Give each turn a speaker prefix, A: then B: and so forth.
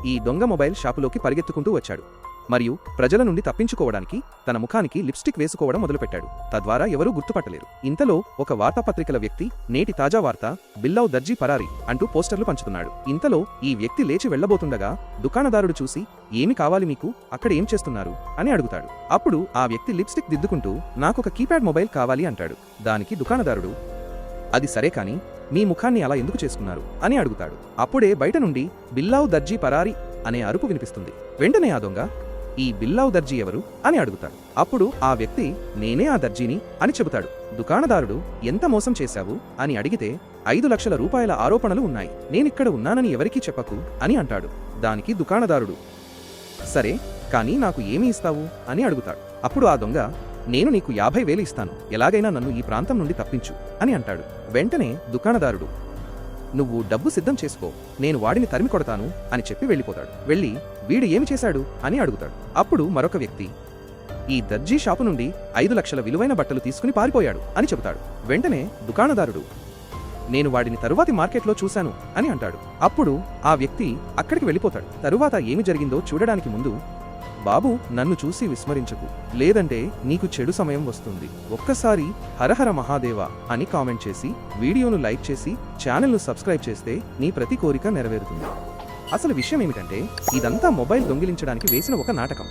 A: ఈ దొంగ మొబైల్ షాపులోకి పరిగెత్తుకుంటూ వచ్చాడు మరియు ప్రజల నుండి తప్పించుకోవడానికి తన ముఖానికి లిప్స్టిక్ వేసుకోవడం మొదలుపెట్టాడు. తద్వారా ఎవరూ గుర్తుపట్టలేరు. ఇంతలో ఒక వార్తాపత్రికల వ్యక్తి నేటి తాజా వార్త, బిల్లావ్ దర్జీ పరారీ అంటూ పోస్టర్లు పంచుతున్నాడు. ఇంతలో ఈ వ్యక్తి లేచి వెళ్లబోతుండగా దుకాణదారుడు చూసి, ఏమి కావాలి మీకు, అక్కడ ఏం చేస్తున్నారు అని అడుగుతాడు. అప్పుడు ఆ వ్యక్తి లిప్స్టిక్ దిద్దుకుంటూ, నాకొక కీప్యాడ్ మొబైల్ కావాలి అంటాడు. దానికి దుకాణదారుడు, అది సరే కాని మీ ముఖాన్ని అలా ఎందుకు చేసుకున్నారు అని అడుగుతాడు. అప్పుడే బయట నుండి బిల్లావ్ దర్జీ పరారీ అనే అరుపు వినిపిస్తుంది. వెంటనే ఆ దొంగ, ఈ బిల్లావ్ దర్జీ ఎవరు అని అడుగుతాడు. అప్పుడు ఆ వ్యక్తి, నేనే ఆ దర్జీని అని చెబుతాడు. దుకాణదారుడు, ఎంత మోసం చేశావు అని అడిగితే, 5 లక్షల రూపాయల ఆరోపణలు ఉన్నాయి, నేనిక్కడ ఉన్నానని ఎవరికీ చెప్పకు అని అంటాడు. దానికి దుకాణదారుడు, సరే కానీ నాకు ఏమి ఇస్తావు అని అడుగుతాడు. అప్పుడు ఆ దొంగ, నేను నీకు 50,000 ఇస్తాను, ఎలాగైనా నన్ను ఈ ప్రాంతం నుండి తప్పించు అని అంటాడు. వెంటనే దుకాణదారుడు, నువ్వు డబ్బు సిద్ధం చేసుకో, నేను వాడిని తరిమి కొడతాను అని చెప్పి వెళ్ళిపోతాడు. వెళ్ళి, వీడు ఏమి చేశాడు అని అడుగుతాడు. అప్పుడు మరొక వ్యక్తి, ఈ దర్జీ షాపు నుండి 5 లక్షల విలువైన బట్టలు తీసుకుని పారిపోయాడు అని చెబుతాడు. వెంటనే దుకాణదారుడు, నేను వాడిని తరువాతి మార్కెట్లో చూశాను అని అంటాడు. అప్పుడు ఆ వ్యక్తి అక్కడికి వెళ్ళిపోతాడు. తరువాత ఏమి జరిగిందో చూడడానికి ముందు, బాబు నన్ను చూసి విస్మరించకు, లేదంటే నీకు చెడు సమయం వస్తుంది. ఒక్కసారి హరహర మహాదేవ అని కామెంట్ చేసి, వీడియోను లైక్ చేసి, ఛానల్ను సబ్స్క్రైబ్ చేస్తే నీ ప్రతి కోరిక నెరవేరుతుంది. అసలు విషయం ఏమిటంటే, ఇదంతా మొబైల్ దొంగిలించడానికి వేసిన ఒక నాటకం.